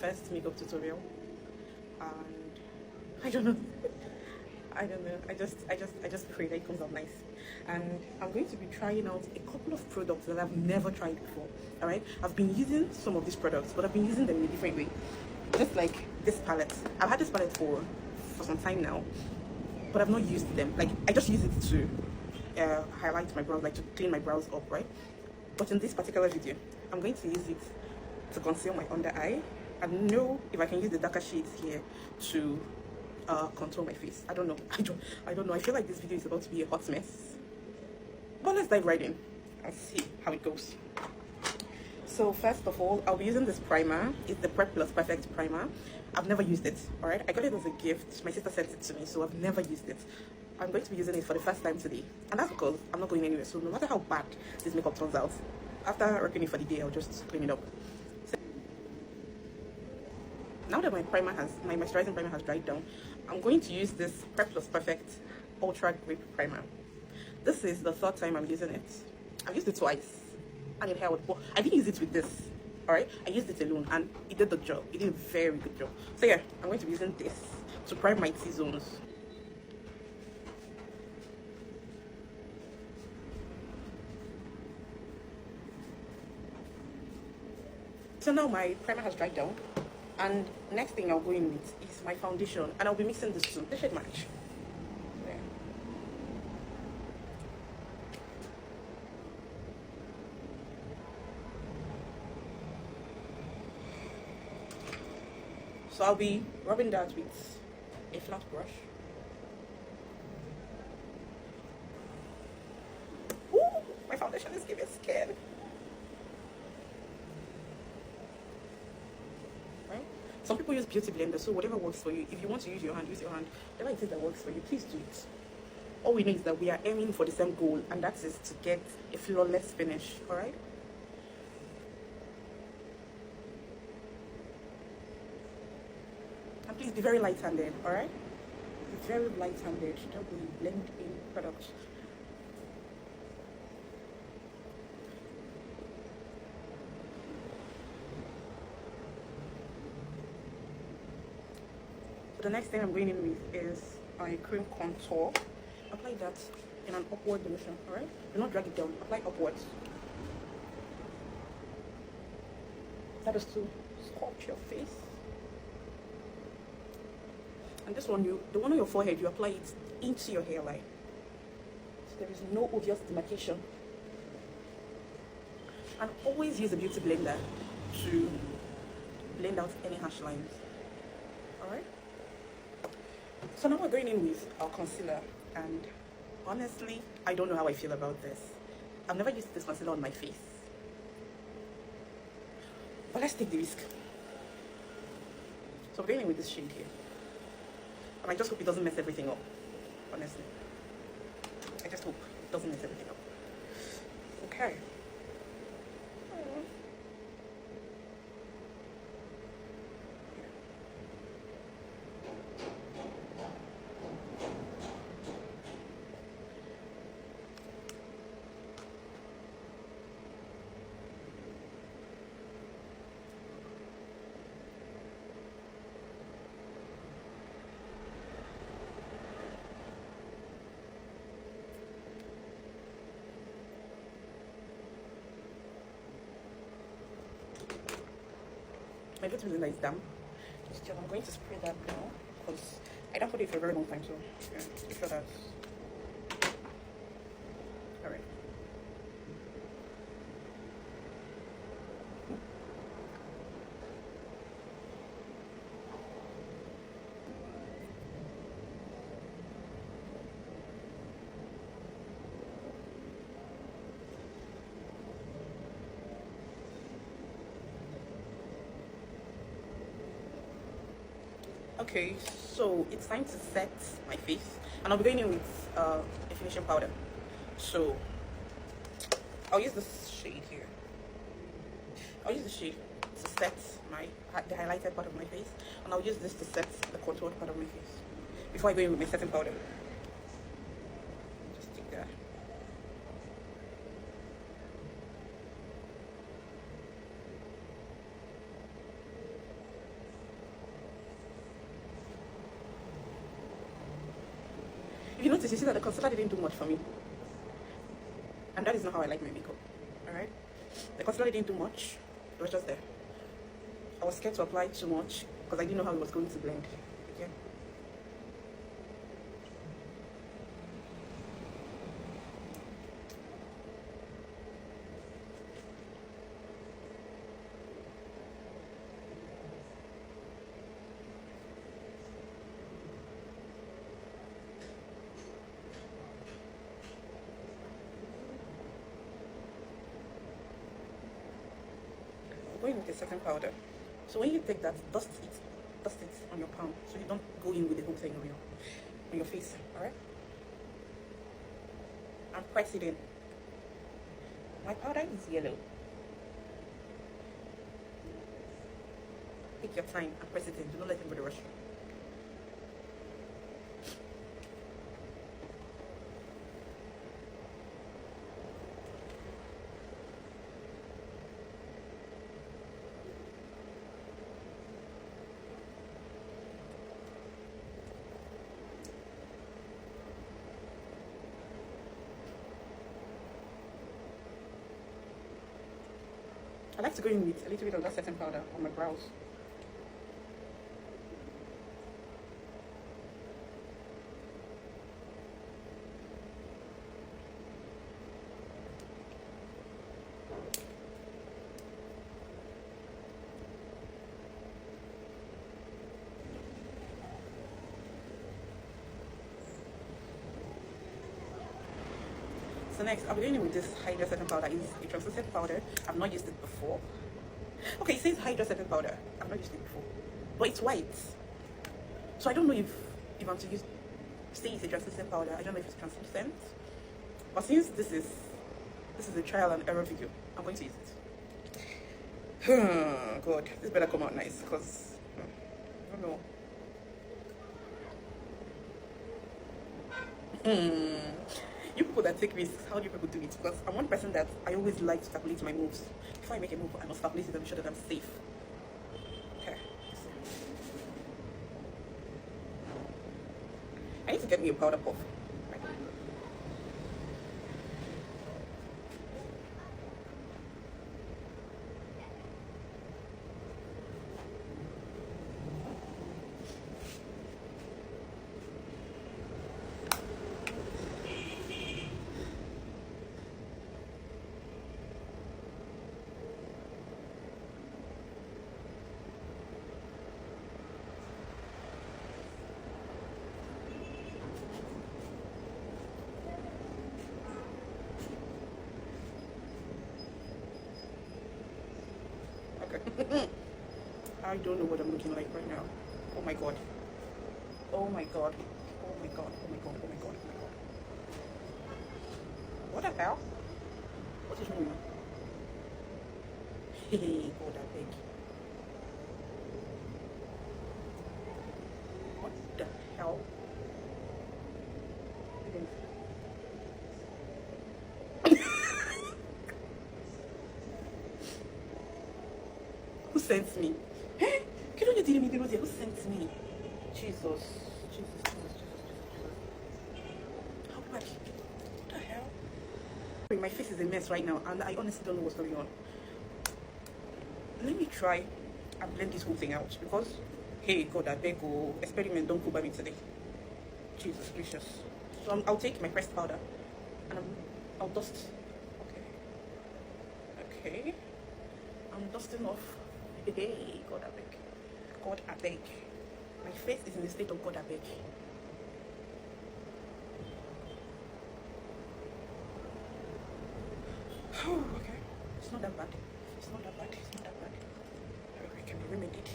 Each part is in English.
first makeup tutorial, and I don't know. I don't know. I just pray that it comes out nice. And I'm going to be trying out a couple of products that I've never tried before. All right. I've been using some of these products, but I've been using them in a different way. Just like this palette. I've had this palette for some time now, but I've not used them. Like, I just use it to highlight my brows, like to clean my brows up, right? But in this particular video, I'm going to use it to conceal my under eye and know if I can use the darker shades here to contour my face. I don't know. I don't know. I feel like this video is about to be a hot mess. But let's dive right in and see how it goes. So first of all, I'll be using this primer. It's the Prep Plus Perfect primer. I've never used it, all right? I got it as a gift. My sister sent it to me, so I've never used it. I'm going to be using it for the first time today. And that's because I'm not going anywhere. So no matter how bad this makeup turns out, after working it for the day, I'll just clean it up. So, now that my moisturizing primer has dried down, I'm going to use this Prep Plus Perfect Ultra Grip Primer. This is the third time I'm using it. I've used it twice, and it held. But I didn't use it with this. All right, I used it alone, and it did the job. It did a very good job. So yeah, I'm going to be using this to prime my T-zones. So now my primer has dried down, and next thing I'll go in with is my foundation, and I'll be mixing this too. They should match. There. So I'll be rubbing that with a flat brush. Ooh, my foundation is giving skin. Some people use beauty blender, so whatever works for you. If you want to use your hand, use your hand. Whatever it is that works for you, please do it. All we know is that we are aiming for the same goal, and that is to get a flawless finish, all right? And please be very light-handed, all right? Be very light-handed. Don't be blend in products. The next thing I'm going in with is my cream contour. Apply that in an upward motion, alright? Do not drag it down, apply upwards. That is to sculpt your face. And this one, the one on your forehead, you apply it into your hairline. So there is no obvious demarcation. And always use a beauty blender to blend out any harsh lines. Alright? So now we're going in with our concealer, and honestly, I don't know how I feel about this. I've never used this concealer on my face, but let's take the risk. So we're going in with this shade here, and I just hope it doesn't mess everything up. Honestly, I just hope it doesn't mess everything up. Okay. My beauty blender is damp. I'm going to spray that now because I don't put it for a very long time, so yeah, make sure that's alright. Okay, so it's time to set my face, and I'll be going in with a finishing powder. So I'll use this shade here. I'll use the shade to set the highlighted part of my face, and I'll use this to set the contoured part of my face before I go in with my setting powder. Just take that. notice, you see that the concealer didn't do much for me. And that is not how I like my makeup. Alright? The concealer didn't do much. It was just there. I was scared to apply too much because I didn't know how it was going to blend. Okay? Going with the second powder. So when you take that, dust it on your palm, so you don't go in with the whole thing on your face. All right. And press it in. My powder is yellow. Take your time and press it in. Do not let anybody rush you. I like to go in with a little bit of that setting powder on my brows. So next, I'll be going in with this Hydra setting powder. It's a translucent powder. I've not used it before. Okay, it says Hydra setting powder. I've not used it before, but it's white. So I don't know if I'm to use. Say it's a translucent powder. I don't know if it's translucent. But since this is a trial and error video, I'm going to use it. God, this better come out nice because I don't know. You people that take risks, how do you people do it? Because I'm one person that I always like to calculate my moves. Before I make a move, I must calculate it and be sure that I'm safe. Okay. I need to get me a powder puff. I don't know what I'm looking like right now. Oh my god. Oh my god. Oh my god. Oh my god. Oh my god. Oh my god. What the hell? What is wrong? Hey, god, I beg. What the hell? Who sent me? Che non gli dire mi devo dire? Who sent me? Jesus. How much? What the hell? My face is a mess right now and I honestly don't know what's going on. Let me try and blend this whole thing out because, hey, God, I beg you, experiment don't go by me today. Jesus gracious. So I'll take my pressed powder and I'll dust. Okay. I'm dusting off. Hey, God, I beg. God, I beg. My face is in a state of God, I beg. Okay. It's not that bad. It's not that bad. It's not that bad. It can be remedied.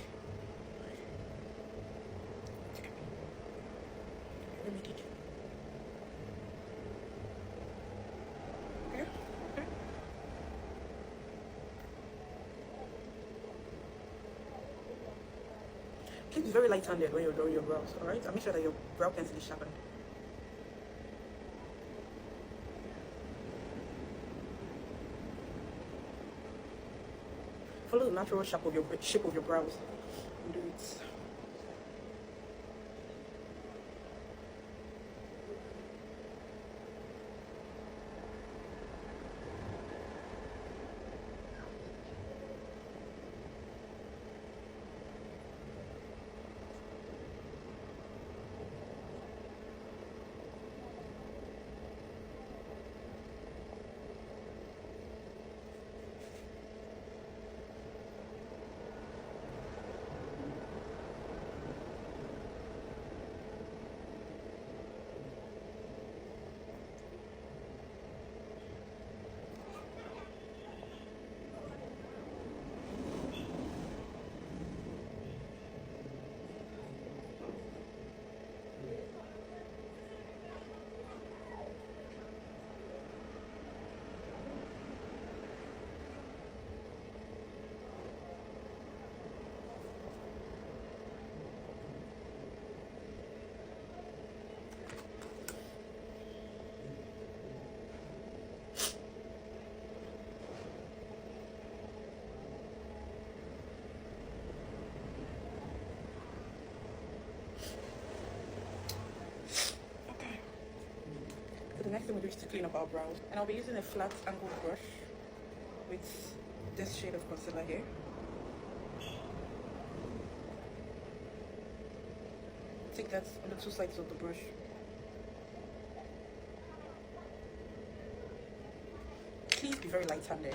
It can be remedied. Okay. Please be very light-handed when you're drawing your brows, alright? And make sure that your brow pencil is sharpened. Follow the natural shape of your brows and do it. thing we do is to clean up our brows. And I'll be using a flat angled brush with this shade of concealer here. Take that on the two sides of the brush. Please be very light-handed.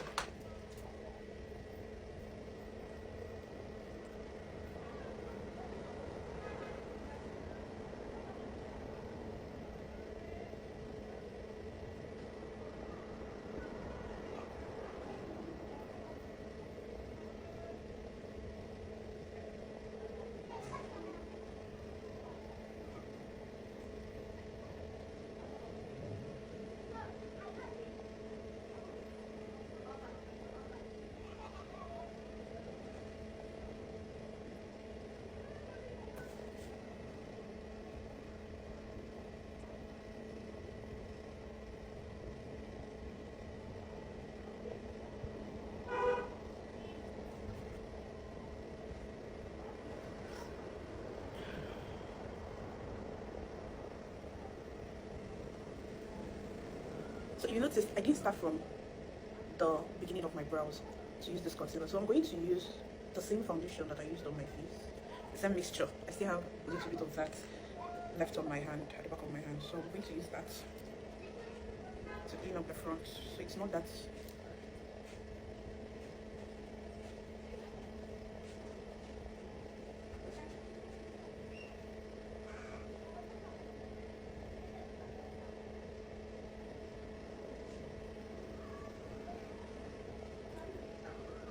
So you notice I didn't start from the beginning of my brows to use this concealer. So I'm going to use the same foundation that I used on my face. The same mixture. I still have a little bit of that left on my hand, at the back of my hand. So I'm going to use that to clean up the front. So it's not that.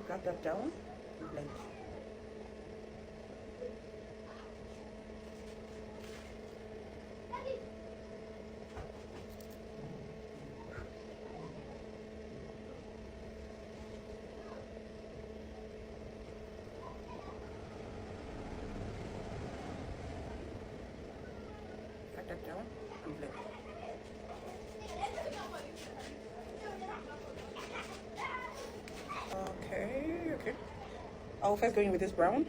Drag that down and blend. Drag that down and blend. Okay. I'll first go in with this brown.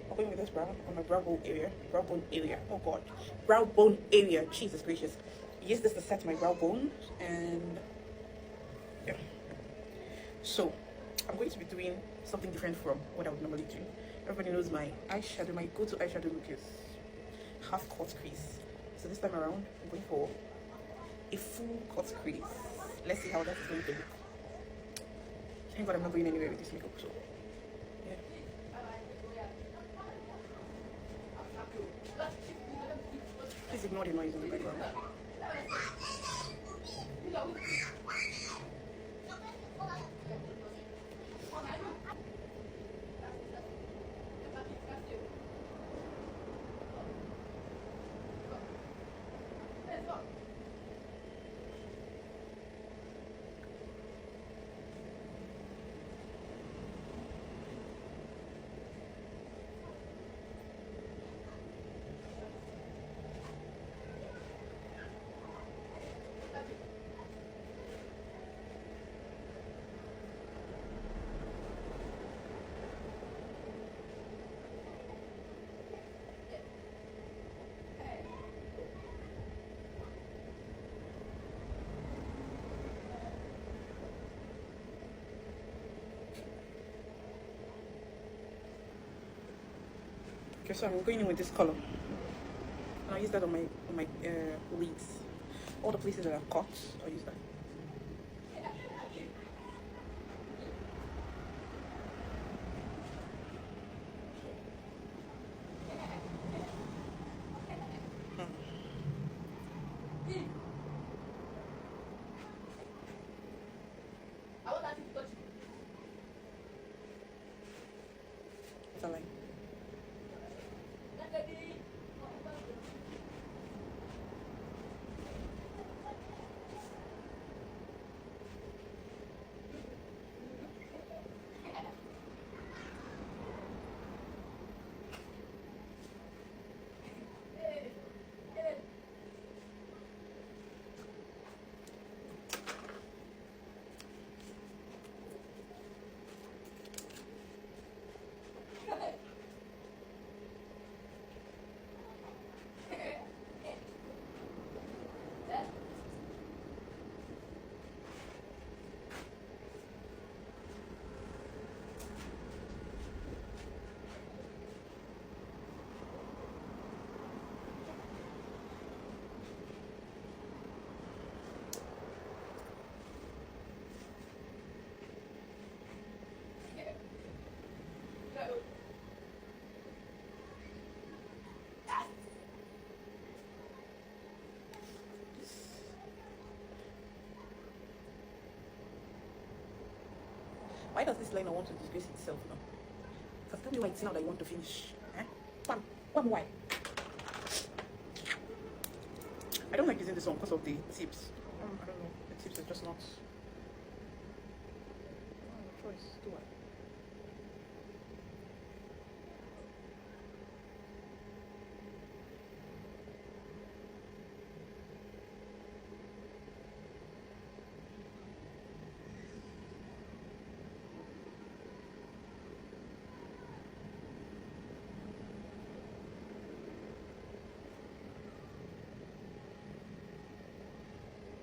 I'll go in with this brown on my brow bone area. Brow bone area. Oh god. Brow bone area. Jesus gracious. Use this to set my brow bone. And yeah. So I'm going to be doing something different from what I would normally do. Everybody knows my eyeshadow, my go-to eyeshadow look is half cut crease. So this time around, I'm going for a full cut crease. Let's see how that is going to look. Thank God I'm not going anywhere with this makeup, so yeah. Please ignore the noise in the background. Okay, so I'm going in with this color. And I'll use that on my lids. All the places that I've cut, I'll use that. What's that like? Why does this liner want to disgrace itself now? Because tell me why it's now that you want to finish. Eh? Why? I don't like using this one because of the tips. I don't know. The tips are just not. No choice, do I?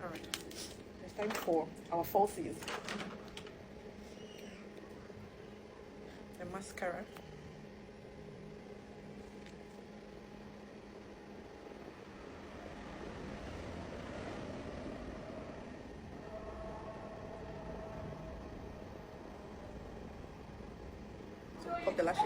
Alright, it's time for our falsies. The mascara. So, pop the lashes.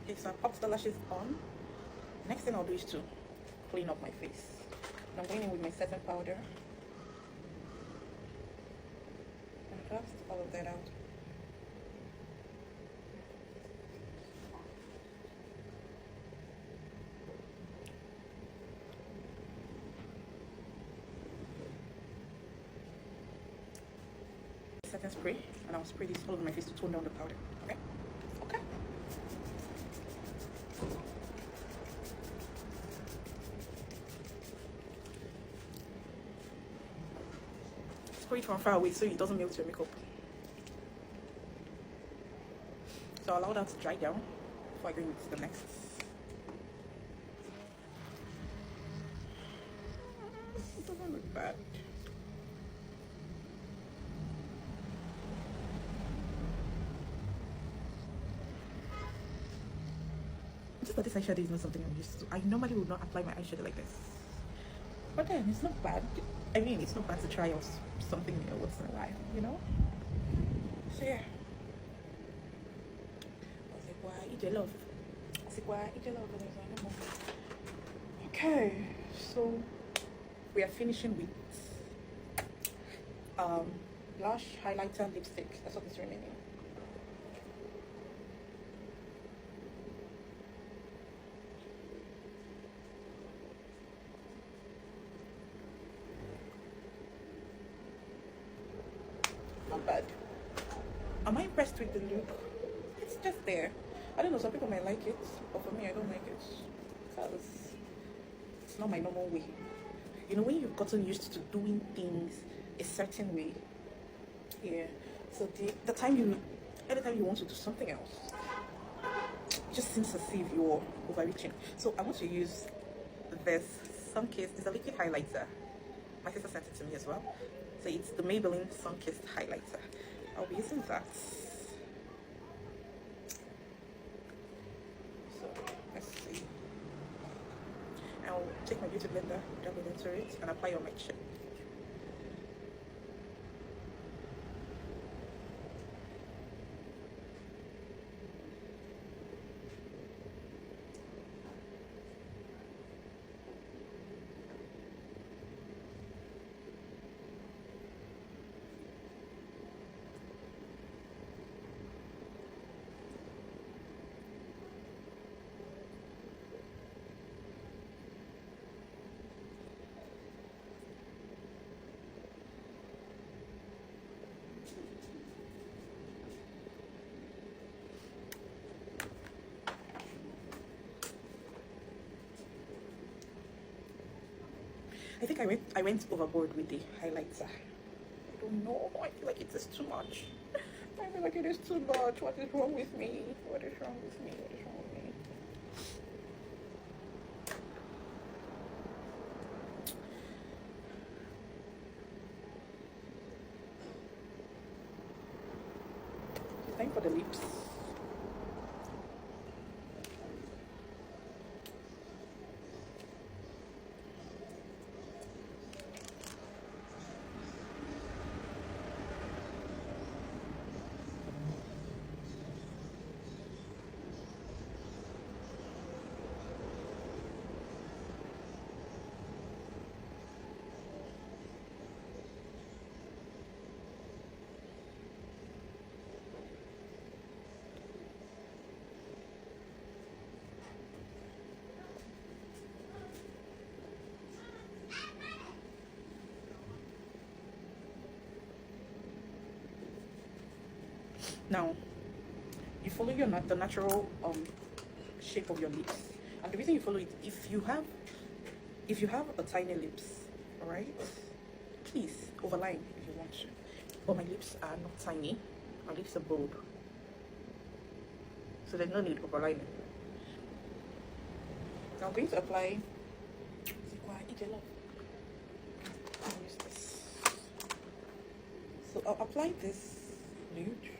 Okay, so I popped the lashes on. Next thing I'll do is to clean up my face. And I'm going in with my setting powder. And dust all of that out. Setting spray, and I'll spray this all over my face to tone down the powder. Okay? Okay. Spray it from far away so it doesn't melt your makeup. So I'll allow that to dry down before I go into the next. It doesn't look bad. Just that this eyeshadow is not something I'm used to. I normally would not apply my eyeshadow like this. But then it's not bad. I mean, it's not bad to try out something new once in a while, you know? So yeah. Okay, so we are finishing with blush, highlighter, lipstick. That's what is remaining. Not bad. Am I impressed with the look? It's just there. I don't know, some people might like it, but for me I don't like it because it's not my normal way. You know, when you've gotten used to doing things a certain way, yeah, so anytime you want to do something else, it just seems as if you're overreaching. So I want to use this Sunkissed. It's a liquid highlighter. My sister sent it to me as well. So it's the Maybelline Sunkissed highlighter. I'll be using that. So let's see. I'll take my beauty blender, dab it into it, and apply on my chin. I think I went overboard with the highlighter. I don't know. I feel like it is too much. I feel like it is too much. What is wrong with me? What is wrong with me? What is wrong with me? It's time for the lips. Now, you follow the natural shape of your lips, and the reason you follow it, if you have a tiny lips, all right, please overline if you want to. But my lips are not tiny. My lips are bold, so there's no need of overlining. Now I'm going to apply. I'll use this. So I'll apply this nude.